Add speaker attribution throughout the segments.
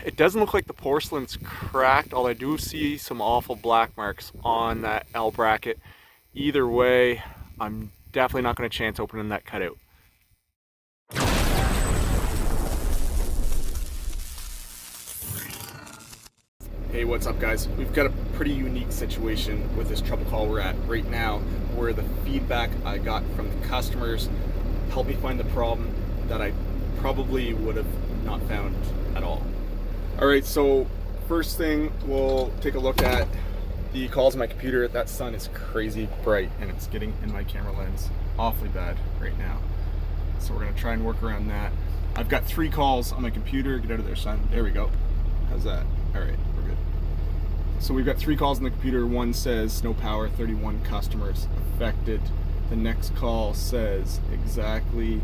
Speaker 1: It doesn't look like the porcelain's cracked, although I do see some awful black marks on that L bracket. Either way, I'm definitely not going to chance opening that cutout. Hey, what's up guys? We've got a pretty unique situation with this trouble call we're at right now, where the feedback I got from the customers helped me find the problem that I probably would have not found at all. Alright, so first thing, we'll take a look at the calls on my computer. That sun is crazy bright and it's getting in my camera lens awfully bad right now. So we're going to try and work around that. I've got 3 calls on my computer. Get out of there, son. There we go. How's that? Alright, we're good. So we've got 3 calls on the computer. One says no power, 31 customers affected. The next call says exactly,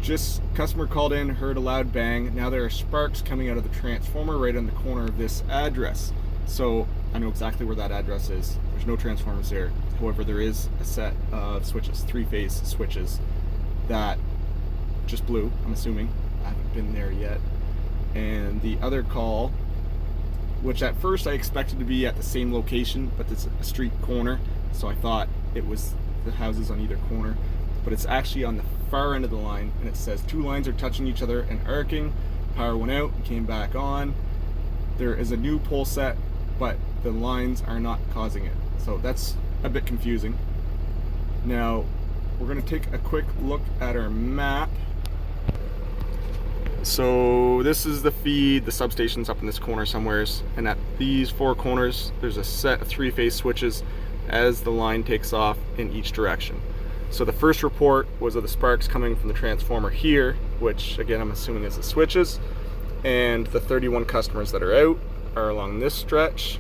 Speaker 1: just customer called in, heard a loud bang. Now there are sparks coming out of the transformer right on the corner of this address. So I know exactly where that address is. There's no transformers there. However, there is a set of switches, 3-phase switches that just blew, I'm assuming. I haven't been there yet. And the other call, which at first I expected to be at the same location, but it's a street corner, so I thought it was the houses on either corner, but it's actually on the far end of the line, and it says 2 lines are touching each other and arcing. Power went out and came back on. There is a new pole set, but the lines are not causing it, so that's a bit confusing. Now we're going to take a quick look at our map. So this is the feed. The substation's up in this corner somewheres, and at these 4 corners there's a set of 3-phase switches as the line takes off in each direction. So the first report was of the sparks coming from the transformer here, which again I'm assuming is the switches, and the 31 customers that are out are along this stretch.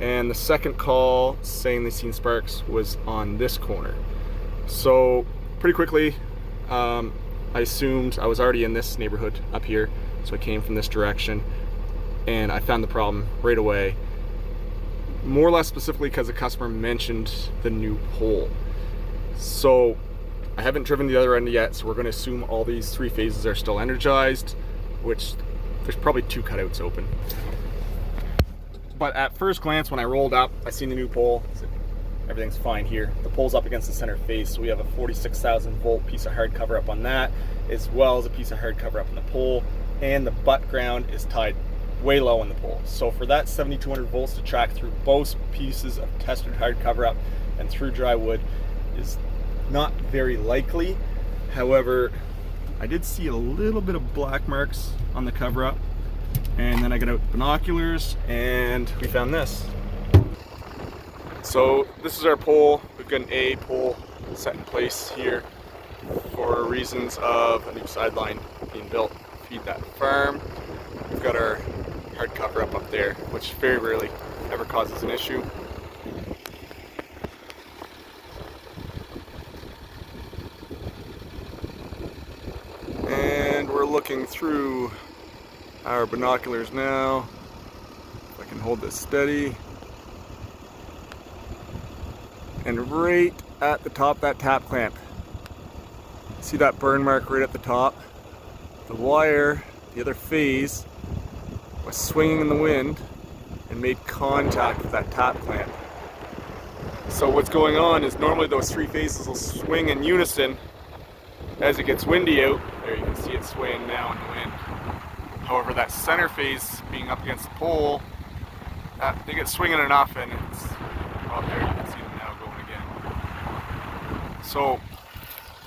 Speaker 1: And the second call saying they seen sparks was on this corner. So pretty quickly, I assumed I was already in this neighborhood up here, so I came from this direction and I found the problem right away, more or less specifically because the customer mentioned the new pole. So I haven't driven the other end yet, so we're going to assume all these 3 phases are still energized, which there's probably 2 cutouts open. But at first glance, when I rolled up, I seen the new pole. So everything's fine here. The pole's up against the center face, so we have a 46,000 volt piece of hard cover up on that, as well as a piece of hard cover up on the pole, and the butt ground is tied way low on the pole. So for that 7200 volts to track through both pieces of tested hard cover up and through dry wood is not very likely. However, I did see a little bit of black marks on the cover up, and then I got out binoculars and we found this. So this is our pole. We've got an A pole set in place here for reasons of a new sideline being built to feed that farm. We've got our hard cover up there, which very rarely ever causes an issue. And we're looking through our binoculars now. If I can hold this steady. And right at the top of that tap clamp, see that burn mark right at the top? The wire, the other phase, was swinging in the wind and made contact with that tap clamp. So what's going on is normally those 3 phases will swing in unison as it gets windy out. There you can see it swaying now in the wind. However, that center phase being up against the pole, they get swinging enough, and it's, well, there you can see them now going again. So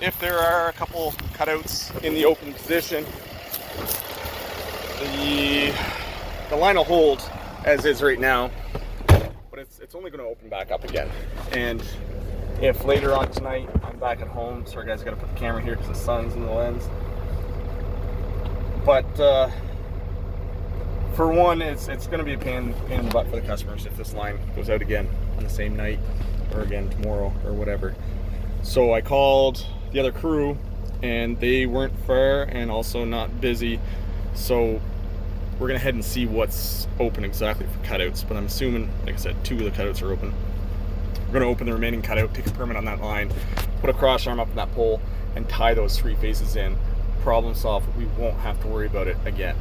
Speaker 1: if there are a couple cutouts in the open position, the line will hold as is right now, but it's only going to open back up again. And if later on tonight I'm back at home, sorry guys, I got to put the camera here because the sun's in the lens. But for one, it's going to be a pain in the butt for the customers if this line goes out again on the same night or again tomorrow or whatever. So I called the other crew and they weren't far and also not busy. So we're going to head and see what's open exactly for cutouts. But I'm assuming, like I said, 2 of the cutouts are open. We're going to open the remaining cutout, take a permit on that line, put a cross arm up in that pole, and tie those 3 phases in. Problem solved. We won't have to worry about it again.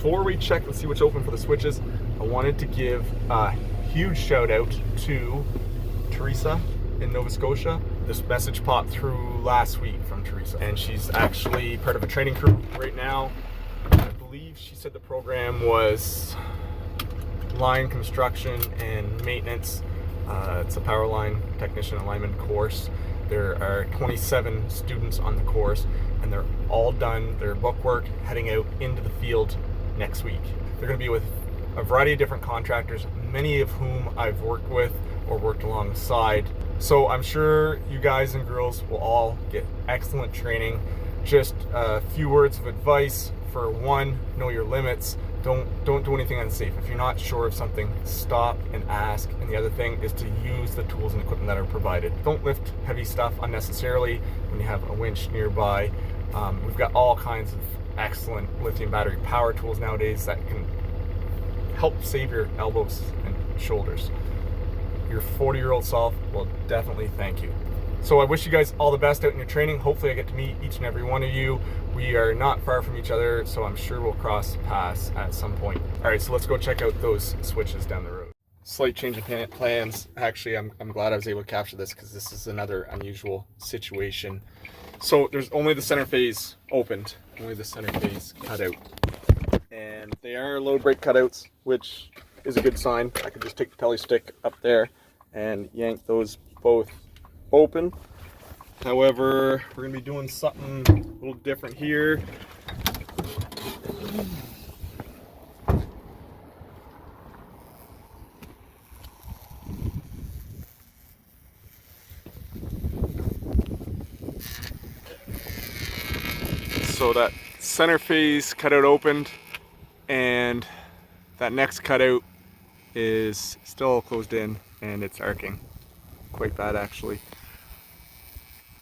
Speaker 1: before we check and see what's open for the switches, I wanted to give a huge shout out to Teresa in Nova Scotia. This message popped through last week from Teresa, and she's actually part of a training crew right now. I believe she said the program was line construction and maintenance. It's a power line technician and lineman course. There are 27 students on the course, and they're all done their book work, heading out into the field next week. They're going to be with a variety of different contractors, many of whom I've worked with or worked alongside. So I'm sure you guys and girls will all get excellent training. Just a few words of advice. For one, know your limits. Don't do anything unsafe. If you're not sure of something, stop and ask. And the other thing is to use the tools and equipment that are provided. Don't lift heavy stuff unnecessarily when you have a winch nearby. We've got all kinds of excellent lithium battery power tools nowadays that can help save your elbows and shoulders. Your 40-year-old self will definitely thank you. So I wish you guys all the best out in your training. Hopefully I get to meet each and every one of you. We are not far from each other, so I'm sure we'll cross paths at some point. All right, so let's go check out those switches down the road. Slight change of plans. Actually, I'm glad I was able to capture this because this is another unusual situation. So there's only the center phase opened, only the center phase cut out. And they are load brake cutouts, which is a good sign. I could just take the telly stick up there and yank those both open. However, we're going to be doing something a little different here. So that center phase cutout opened, and that next cutout is still closed in, and it's arcing quite bad actually.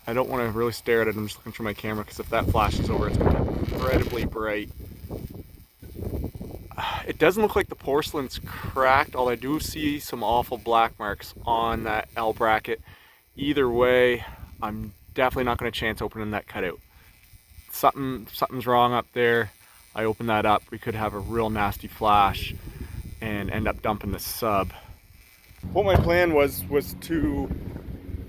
Speaker 1: I don't want to really stare at it. I'm just looking through my camera because if that flashes over, it's going to be incredibly bright. It doesn't look like the porcelain's cracked, although I do see some awful black marks on that L bracket. Either way, I'm definitely not going to chance opening that cutout. Something's wrong up there. I open that up, we could have a real nasty flash and end up dumping the sub. What my plan was to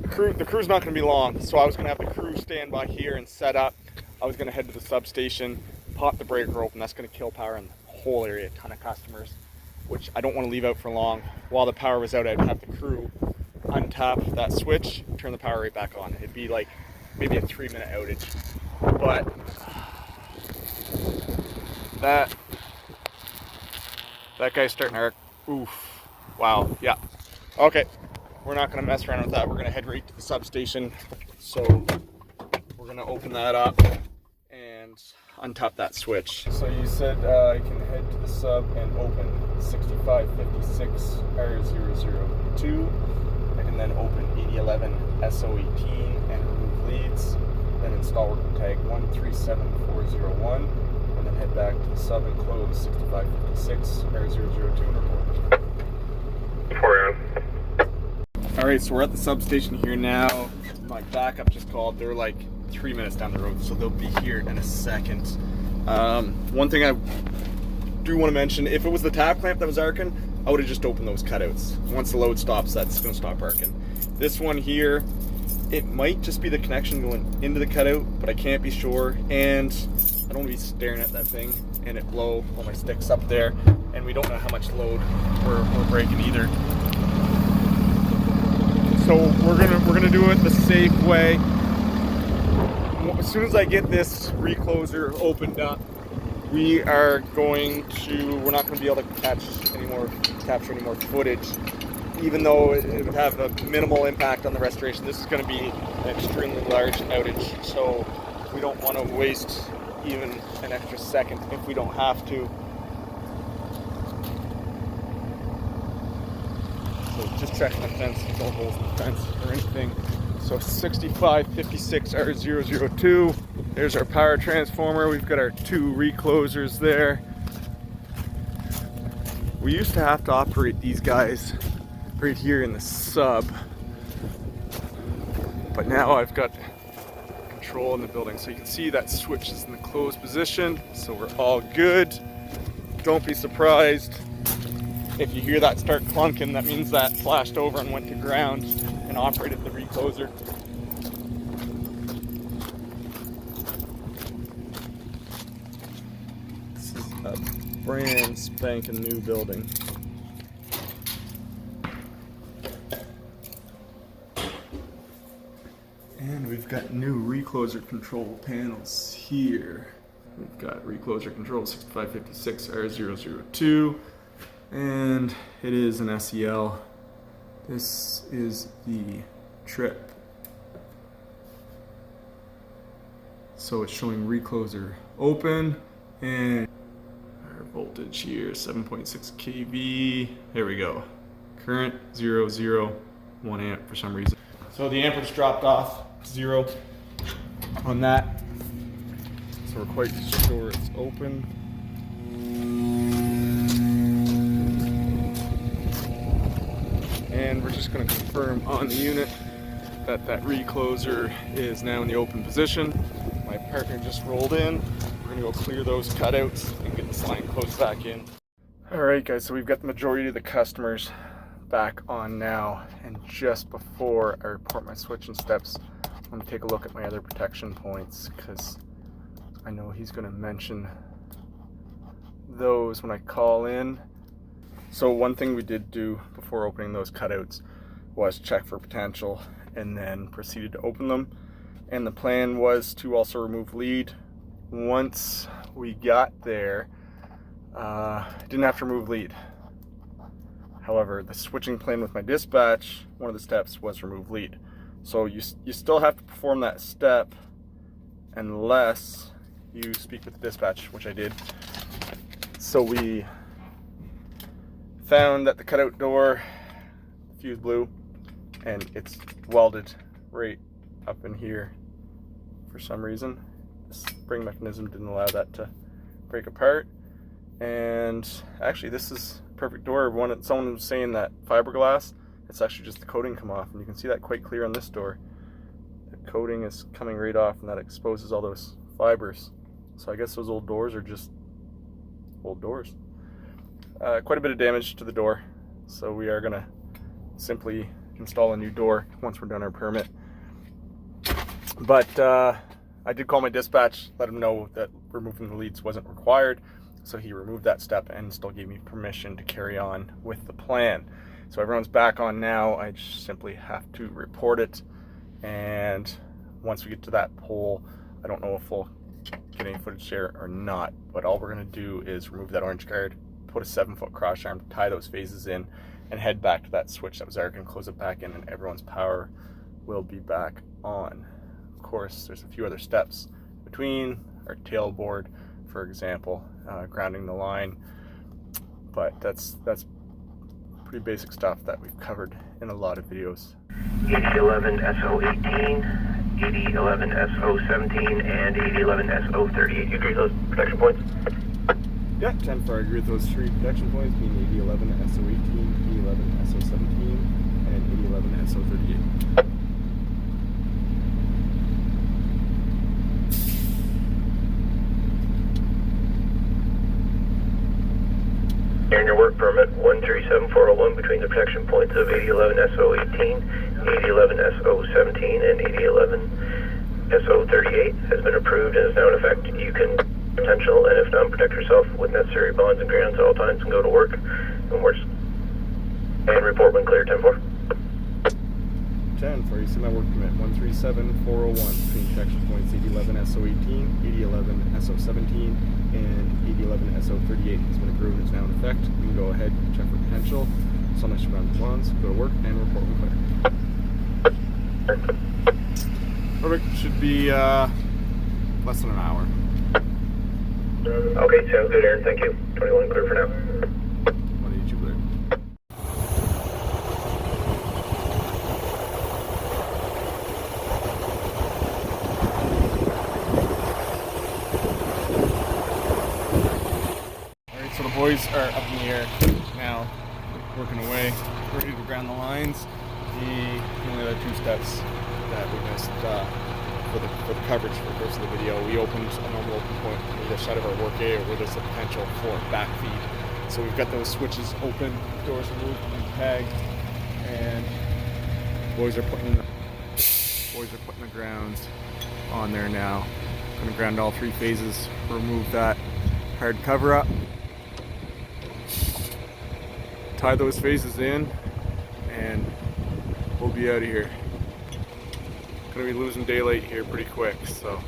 Speaker 1: the crew's not going to be long, so I was going to have the crew stand by here and set up. I was going to head to the substation, pop the breaker open. That's going to kill power in the whole area, a ton of customers, which I don't want to leave out for long. While the power was out, I'd have the crew untap that switch, turn the power right back on. It'd be like maybe a 3-minute outage. But that guy's starting to arc. Oof. Wow. Yeah. Okay. We're not going to mess around with that. We're going to head right to the substation. So we're going to open that up and untap that switch. So you said I can head to the sub and open 6556 R002. I can then open 8011 SO18 and remove leads. Then install working tag 137401. And then head back to the sub and close 6556 R002 and report. Alright, so we're at the substation here now. My backup just called. They're like 3 minutes down the road, so they'll be here in a second. One thing I do want to mention, if it was the tap clamp that was arcing, I would have just opened those cutouts. Once the load stops, that's going to stop arcing. This one here, it might just be the connection going into the cutout, but I can't be sure. And I don't want to be staring at that thing and it blow while my stick's up there. And we don't know how much load we're breaking either. So we're gonna do it the safe way. As soon as I get this recloser opened up, we're not gonna be able to capture any more footage. Even though it would have a minimal impact on the restoration, this is gonna be an extremely large outage. So we don't wanna waste even an extra second if we don't have to. So just checking the fence, there's no holes in the fence or anything. So 6556 R002, there's our power transformer. We've got our 2 reclosers there. We used to have to operate these guys right here in the sub, but now I've got control in the building. So you can see that switch is in the closed position, so we're all good. don't be surprised if you hear that start clunking. That means that flashed over and went to ground and operated the recloser. This is a brand spanking new building. And we've got new recloser control panels here. We've got recloser control 6556R002, and it is an SEL. This is the trip. So it's showing recloser open, and our voltage here, 7.6 kV. There we go. Current 0, 1 amp for some reason. So the amperage dropped off 0 on that. So we're quite sure it's open. And we're just going to confirm on the unit that that recloser is now in the open position. My partner just rolled in. We're going to go clear those cutouts and get this line closed back in. Alright guys, so we've got the majority of the customers back on now, and just before I report my switching steps, I'm going to take a look at my other protection points, because I know he's going to mention those when I call in. So one thing we did do before opening those cutouts was check for potential and then proceeded to open them, and the plan was to also remove lead. Once we got there, didn't have to remove lead. However, the switching plan with my dispatch, one of the steps was remove lead. So you still have to perform that step unless you speak with the dispatch, which I did. So we found that the cutout door fuse blew, and it's welded right up in here for some reason. The spring mechanism didn't allow that to break apart. And actually, this is a perfect door. Someone was saying that fiberglass, it's actually just the coating come off, and you can see that quite clear on this door. The coating is coming right off, and that exposes all those fibers. So I guess those old doors are just old doors. Quite a bit of damage to the door, so we are gonna simply install a new door once we're done our permit. But I did call my dispatch, let him know that removing the leads wasn't required, so he removed that step and still gave me permission to carry on with the plan. So everyone's back on now. I just simply have to report it, and once we get to that pole, I don't know if we'll get any footage there or not, but all we're going to do is remove that orange guard, put a 7-foot cross arm, tie those phases in, and head back to that switch that was there, and close it back in, and everyone's power will be back on. Of course, there's a few other steps between our tailboard, for example, grounding the line, but that's pretty basic stuff that we've covered in a lot of videos.
Speaker 2: 8011 SO18, 8011 SO17, and 8011 SO38. You agree with those protection points?
Speaker 1: Yeah, 10 for I agree with those 3 protection points, being 8011 SO18, 8011 SO17, and 8011 SO38.
Speaker 2: During your work permit 137401 between the protection points of 8011 SO18, 8011 SO17, and 8011 SO38 has been approved and is now in effect. You can potential, and if not, protect yourself with necessary bonds and grounds at all times and go to work and report when clear. 10-4.
Speaker 1: 10 for you see my work permit 137401 between protection points 8011 SO18, 8011 SO17, and 8011 SO38 has been approved and is now in effect. You can go ahead and check for potential, so much around the bonds, go to work, and report when clear. Perfect. Should be less than an hour.
Speaker 2: Okay, sounds good, Aaron. Thank you. 21 clear for now.
Speaker 1: What did you clear? Alright, so the boys are up in the air now, working away, ready to ground the lines. The only other 2 steps that we missed for the coverage for the rest of the video, we opened a normal open point on either side of our work area where there's a potential for backfeed. So we've got those switches open, doors removed and tagged, and boys are putting the grounds on there now. I'm gonna ground all 3 phases, remove that hard cover up, tie those phases in, and we'll be out of here. Gonna be losing daylight here pretty quick, so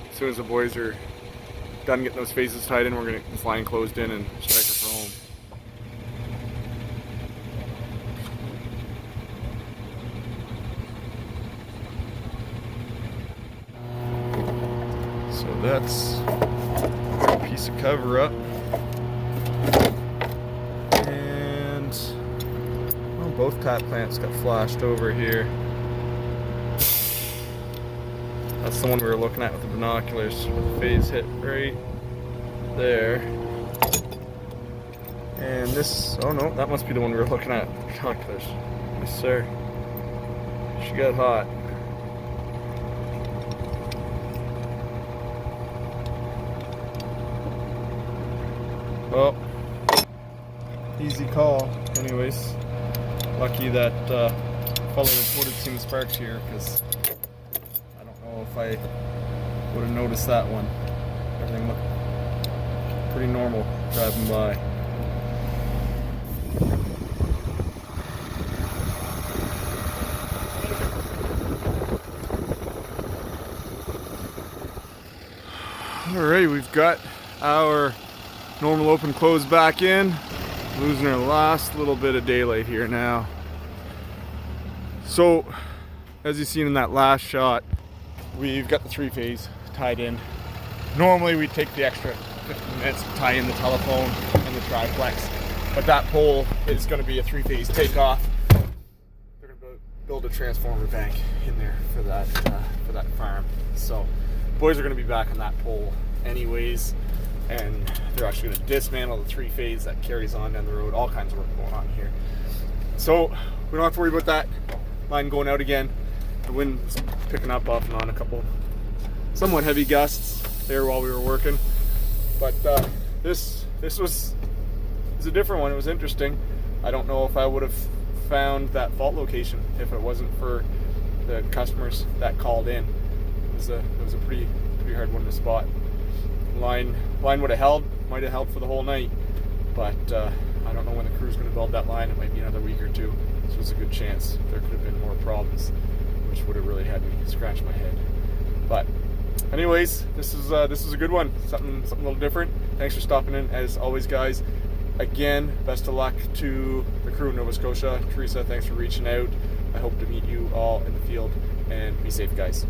Speaker 1: as soon as the boys are done getting those phases tied in, we're gonna get this line closed in and strike her for home. So that's a piece of cover up, and well, both tap plants got flashed over here. That's the one we were looking at with the binoculars. The phase hit right there. And this, oh no, that must be the one we were looking at with the binoculars. Yes sir. She got hot. Well, easy call. Anyways, lucky that fellow reported seeing sparks here, because I don't know if I would have noticed that one. Everything looked pretty normal driving by. Alright, we've got our normal open close back in. Losing our last little bit of daylight here now. So, as you've seen in that last shot, we've got the 3-phase tied in. Normally we'd take the extra 15 minutes to tie in the telephone and the triplex, but that pole is going to be a 3-phase takeoff. They're going to build a transformer bank in there for that farm. So, boys are going to be back on that pole anyways, and they're actually going to dismantle the 3-phase that carries on down the road. All kinds of work going on here. So we don't have to worry about that line going out again. The wind's picking up off and on, a couple somewhat heavy gusts there while we were working. But this was a different one. It was interesting. I don't know if I would have found that fault location if it wasn't for the customers that called in. It was a pretty hard one to spot. Line would have held, might have held for the whole night, but I don't know when the crew's going to build that line. It might be another week or two. So there's a good chance there could have been more problems, which would have really had me scratch my head. But anyways, this is a good one. Something a little different. Thanks for stopping in as always, guys. Again, best of luck to the crew in Nova Scotia. Teresa, thanks for reaching out. I hope to meet you all in the field, and be safe, guys.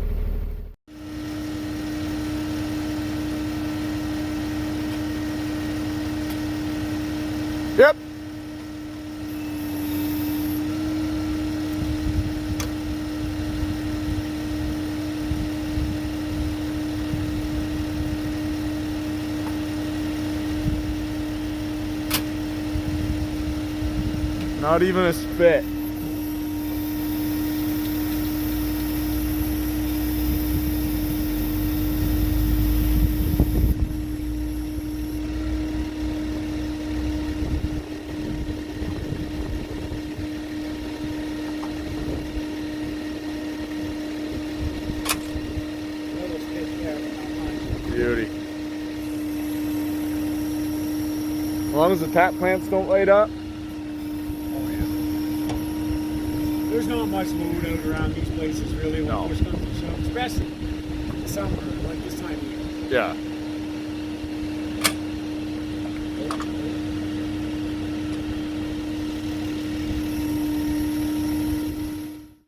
Speaker 1: Yep. Not even a spit. Beauty. As long as the tap plants don't light up.
Speaker 3: Oh yeah. There's not much load out around these places really when push comes to shove, especially in the summer, like this time of year.
Speaker 1: Yeah.